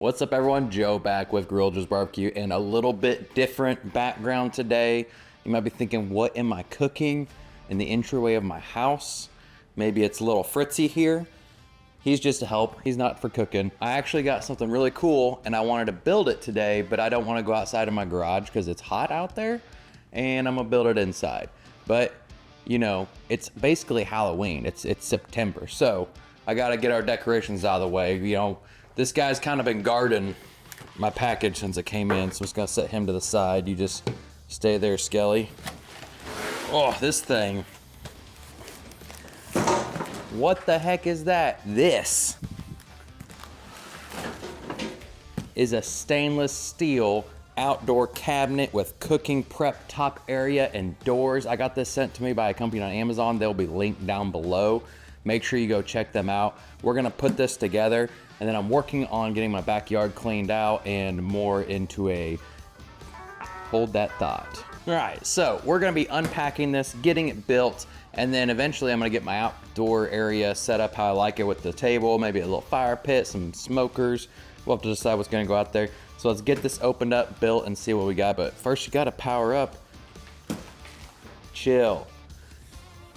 What's up everyone, Joe back with Grillers Barbecue and a little bit different background today. You might be thinking, what am I cooking in the entryway of my house? Maybe it's little Fritzy here. He's just a help, he's not for cooking. I actually got something really cool and I wanted to build it today, but I don't want to go outside of my garage because it's hot out there and I'm gonna build it inside. But you know, it's basically Halloween, it's September. So I gotta get our decorations out of the way. You know, this guy's kind of been guarding my package since it came in, so I'm just gonna set him to the side. You just stay there, Skelly. Oh, this thing. What the heck is that? This is a stainless steel outdoor cabinet with cooking prep top area and doors. I got this sent to me by a company on Amazon. They'll be linked down below. Make sure you go check them out. We're gonna put this together, and then I'm working on getting my backyard cleaned out and more into a, hold that thought. All right, so we're gonna be unpacking this, getting it built, and then eventually I'm gonna get my outdoor area set up how I like it with the table, maybe a little fire pit, some smokers. We'll have to decide what's gonna go out there. So let's get this opened up, built, and see what we got. But first you gotta power up. Chill.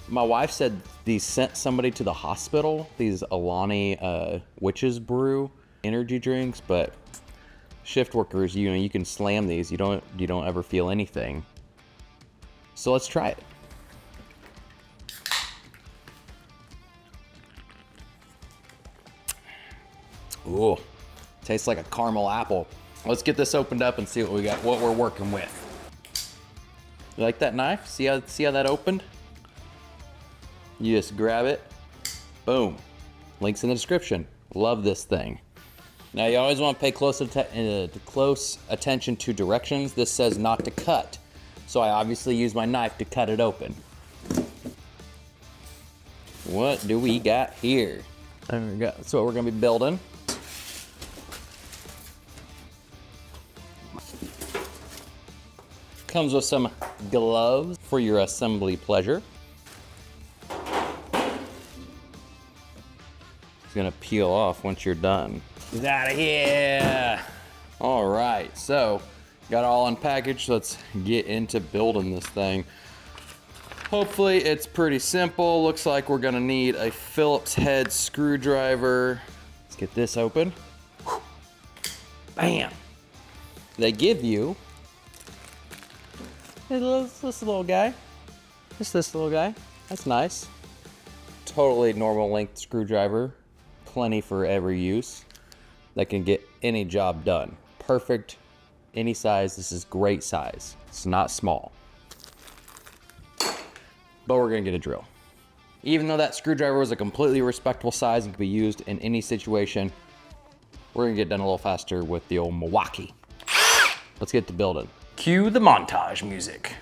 My wife said these sent somebody to the hospital, these Alani Witch's Brew energy drinks, but shift workers, you know, you can slam these, you don't ever feel anything. So let's try it. Ooh, tastes like a caramel apple. Let's get this opened up and see what we got, what we're working with. You like that knife? See how that opened? You just grab it, boom. Links in the description. Love this thing. Now you always want to pay close attention to directions. This says not to cut, so I obviously use my knife to cut it open. What do we got here? That's what we're gonna be building. Comes with some gloves for your assembly pleasure. It's gonna peel off once you're done. Get out of here! All right, so got it all unpackaged. Let's get into building this thing. Hopefully it's pretty simple. Looks like we're gonna need a Phillips head screwdriver. Let's get this open. Bam! They give you this little guy. Just this little guy. That's nice. Totally normal length screwdriver. Plenty for every use. That can get any job done. Perfect, any size. This is great size. It's not small. But we're gonna get a drill. Even though that screwdriver was a completely respectable size and can be used in any situation, we're gonna get done a little faster with the old Milwaukee. Let's get to building. Cue the montage music.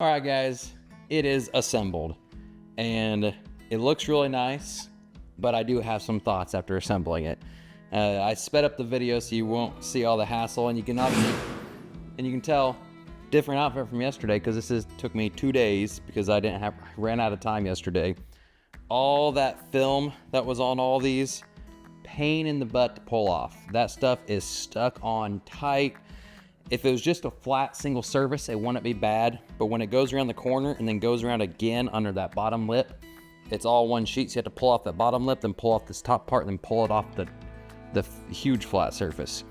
All right, guys, it is assembled and it looks really nice, but I do have some thoughts after assembling it. I sped up the video so you won't see all the hassle, and you can tell different outfit from yesterday because took me 2 days because I ran out of time yesterday. All that film that was on all these, pain in the butt to pull off. That stuff is stuck on tight. If it was just a flat single surface, it wouldn't be bad, but when it goes around the corner and then goes around again under that bottom lip, it's all one sheet, so you have to pull off that bottom lip, then pull off this top part, and then pull it off the huge flat surface.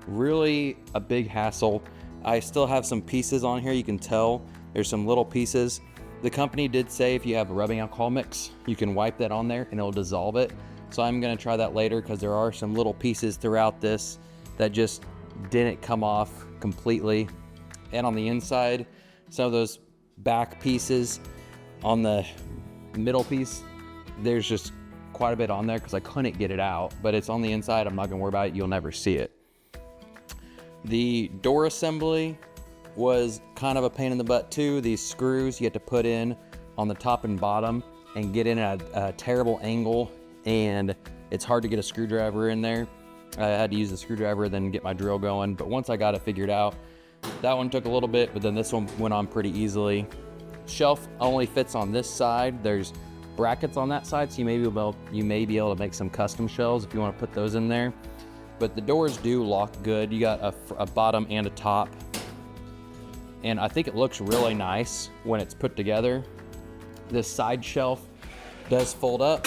Really a big hassle. I still have some pieces on here. You can tell there's some little pieces. The company did say if you have a rubbing alcohol mix, you can wipe that on there and it'll dissolve it. So I'm gonna try that later because there are some little pieces throughout this that just didn't come off completely. And on the inside, some of those back pieces on the middle piece, there's just quite a bit on there because I couldn't get it out, but it's on the inside. I'm not gonna worry about it. You'll never see it. The door assembly was kind of a pain in the butt too. These screws you have to put in on the top and bottom and get in at a terrible angle, and it's hard to get a screwdriver in there. I had to use the screwdriver, then get my drill going. But once I got it figured out, that one took a little bit, but then this one went on pretty easily. Shelf only fits on this side. There's brackets on that side, so you may be able to make some custom shelves if you want to put those in there. But the doors do lock good. You got a bottom and a top. And I think it looks really nice when it's put together. This side shelf does fold up,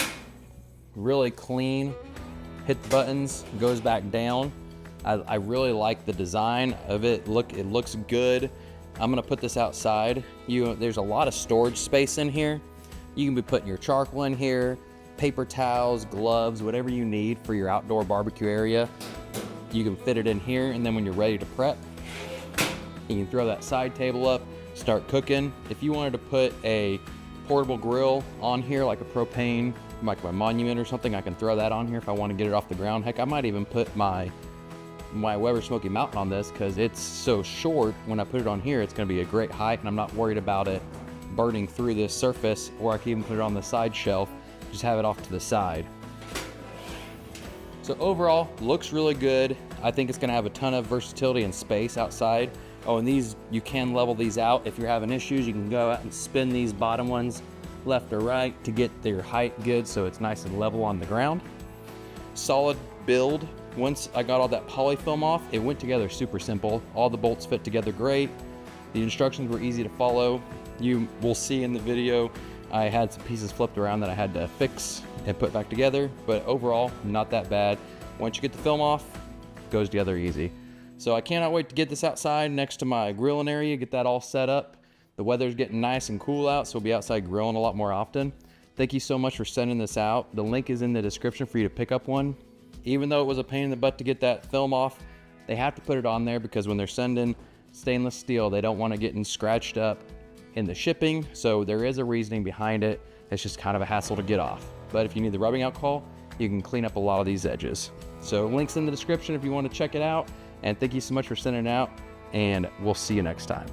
really clean. Hit the buttons, goes back down. I really like the design of it. It looks good. I'm gonna put this outside. There's a lot of storage space in here. You can be putting your charcoal in here, paper towels, gloves, whatever you need for your outdoor barbecue area. You can fit it in here, and then when you're ready to prep, you can throw that side table up, start cooking. If you wanted to put a portable grill on here, like a propane, like my Monument or something, I can throw that on here if I want to get it off the ground. Heck, I might even put my Weber Smoky Mountain on this because it's so short. When I put it on here, it's going to be a great height, and I'm not worried about it burning through this surface. Or I can even put it on the side shelf, just have it off to the side. So overall, looks really good. I think it's going to have a ton of versatility and space outside. Oh, and these, you can level these out. If you're having issues, you can go out and spin these bottom ones left or right to get their height good, so it's nice and level on the ground. Solid build. Once I got all that poly film off, it went together super simple. All the bolts fit together great. The instructions were easy to follow. You will see in the video, I had some pieces flipped around that I had to fix and put back together, but overall, not that bad. Once you get the film off, it goes together easy. So I cannot wait to get this outside next to my grilling area, get that all set up. The weather's getting nice and cool out, so we'll be outside grilling a lot more often. Thank you so much for sending this out. The link is in the description for you to pick up one. Even though it was a pain in the butt to get that film off, they have to put it on there because when they're sending stainless steel, they don't want it getting scratched up in the shipping. So there is a reasoning behind it. It's just kind of a hassle to get off. But if you need the rubbing alcohol, you can clean up a lot of these edges. So links in the description if you want to check it out. And thank you so much for sending it out, and we'll see you next time.